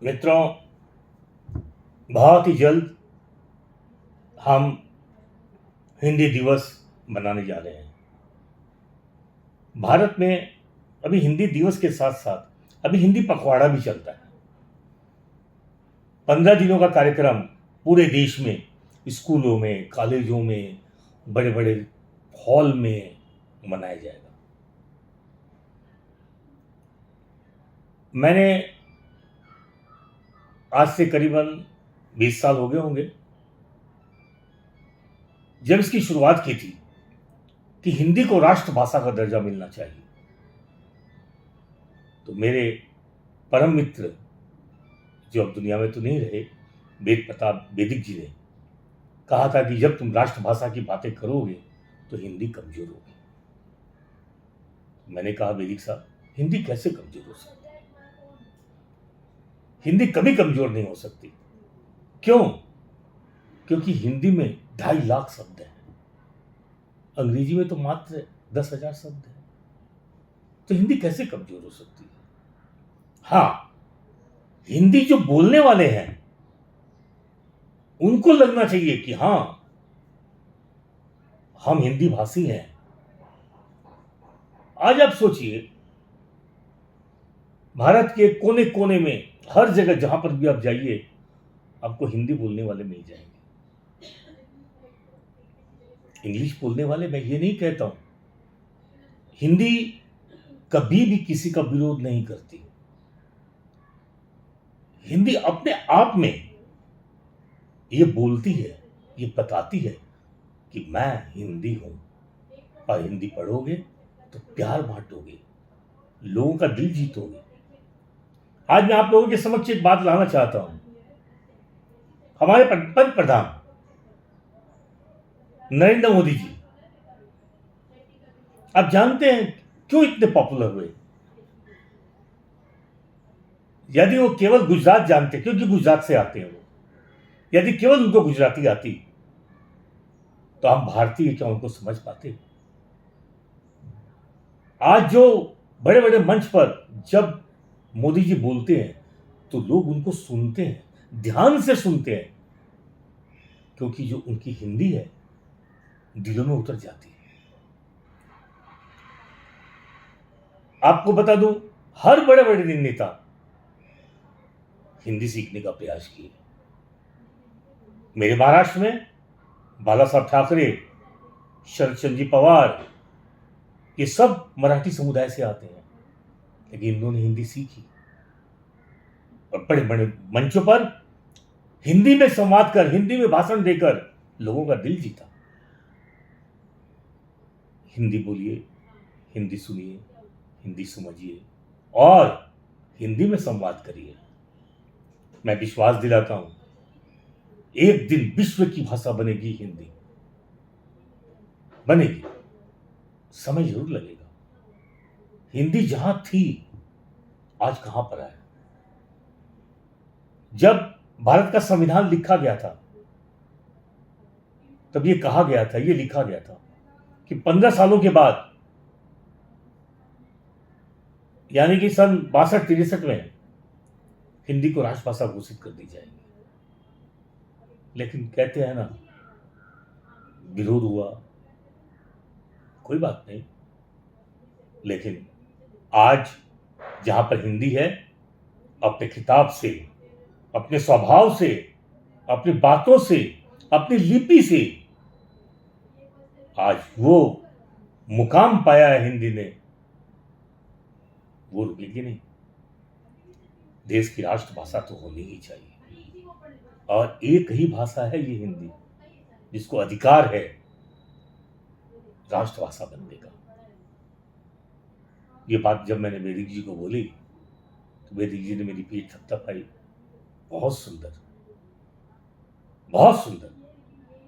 मित्रों, बहुत ही जल्द हम हिंदी दिवस मनाने जा रहे हैं। भारत में अभी हिंदी दिवस के साथ साथ अभी हिंदी पखवाड़ा भी चलता है। 15 दिनों का कार्यक्रम पूरे देश में, स्कूलों में, कॉलेजों में, बड़े बड़े हॉल में मनाया जाएगा। मैंने आज से करीबन 20 साल हो गए होंगे जब इसकी शुरुआत की थी कि हिंदी को राष्ट्रभाषा का दर्जा मिलना चाहिए। तो मेरे परम मित्र, जो अब दुनिया में तो नहीं रहे, वेद प्रताप वैदिक जी ने कहा था कि जब तुम राष्ट्रभाषा की बातें करोगे तो हिंदी कमजोर होगी। मैंने कहा, वैदिक साहब, हिंदी कैसे कमजोर हो सकती है? हिंदी कभी कमजोर नहीं हो सकती। क्यों? क्योंकि हिंदी में 2.5 लाख शब्द हैं, अंग्रेजी में तो मात्र 10,000 शब्द हैं। तो हिंदी कैसे कमजोर हो सकती है? हाँ, हिंदी जो बोलने वाले हैं उनको लगना चाहिए कि हां, हम हिंदी भाषी हैं। आज आप सोचिए, भारत के कोने कोने में, हर जगह जहां पर भी आप जाइए, आपको हिंदी बोलने वाले मिल जाएंगे। इंग्लिश बोलने वाले, मैं ये नहीं कहता हूं। हिंदी कभी भी किसी का विरोध नहीं करती। हिंदी अपने आप में ये बोलती है, ये बताती है कि मैं हिंदी हूं। और हिंदी पढ़ोगे तो प्यार बांटोगे, लोगों का दिल जीतोगे। आज मैं आप लोगों के समक्ष एक बात लाना चाहता हूं। हमारे पंत प्रधान नरेंद्र मोदी जी, आप जानते हैं क्यों इतने पॉपुलर हुए? यदि वो केवल गुजरात जानते, क्योंकि गुजरात से आते हैं वो, यदि केवल उनको गुजराती आती तो हम भारतीय क्या उनको समझ पाते? आज जो बड़े बड़े मंच पर जब मोदी जी बोलते हैं तो लोग उनको सुनते हैं, ध्यान से सुनते हैं, क्योंकि जो उनकी हिंदी है दिलों में उतर जाती है। आपको बता दूं, हर बड़े बड़े नेता हिंदी सीखने का प्रयास किए। मेरे महाराष्ट्र में बाला साहब ठाकरे, शरद चंद्र जी पवार, ये सब मराठी समुदाय से आते हैं, लेकिन इन्होंने हिंदी सीखी और बड़े बड़े मंचों पर हिंदी में संवाद कर, हिंदी में भाषण देकर लोगों का दिल जीता। हिंदी बोलिए, हिंदी सुनिए, हिंदी समझिए और हिंदी में संवाद करिए। मैं विश्वास दिलाता हूं, एक दिन विश्व की भाषा बनेगी, हिंदी बनेगी। समय जरूर लगेगा। हिंदी जहां थी, आज कहां पर है? जब भारत का संविधान लिखा गया था, तब ये कहा गया था, ये लिखा गया था कि 15 सालों के बाद, यानी कि सन 62-63 में हिंदी को राष्ट्रभाषा घोषित कर दी जाएगी। लेकिन कहते हैं ना, विरोध हुआ, कोई बात नहीं। लेकिन आज जहां पर हिंदी है, अपने खिताब से, अपने स्वभाव से, अपनी बातों से, अपनी लिपि से आज वो मुकाम पाया है हिंदी ने, वो रुकेगी नहीं। देश की राष्ट्रभाषा तो होनी ही चाहिए, और एक ही भाषा है ये हिंदी, जिसको अधिकार है राष्ट्रभाषा बनने का। ये बात जब मैंने वैदिक जी को बोली तो वैदिक जी ने मेरी पीठ थपथपाई। बहुत सुंदर, बहुत सुंदर।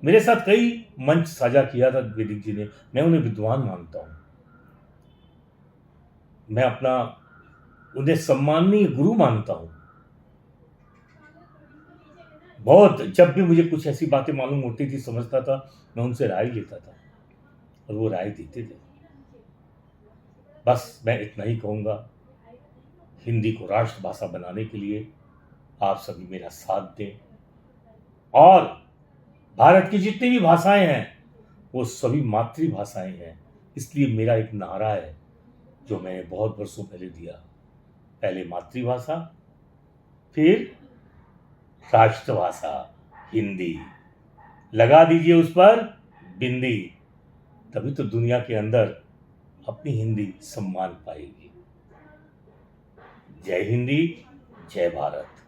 मेरे साथ कई मंच साझा किया था वैदिक जी ने। मैं उन्हें विद्वान मानता हूं, मैं अपना उन्हें सम्माननीय गुरु मानता हूं। बहुत, जब भी मुझे कुछ ऐसी बातें मालूम होती थी, समझता था, मैं उनसे राय लेता था और वो राय देते थे। बस मैं इतना ही कहूंगा, हिंदी को राष्ट्रभाषा बनाने के लिए आप सभी मेरा साथ दें और भारत की जितनी भी भाषाएं हैं वो सभी मातृभाषाएं हैं। इसलिए मेरा एक नारा है जो मैंने बहुत वर्षों पहले दिया, पहले मातृभाषा फिर राष्ट्रभाषा हिंदी, लगा दीजिए उस पर बिंदी, तभी तो दुनिया के अंदर अपनी हिंदी सम्मान पाएगी। जय हिंदी, जय भारत।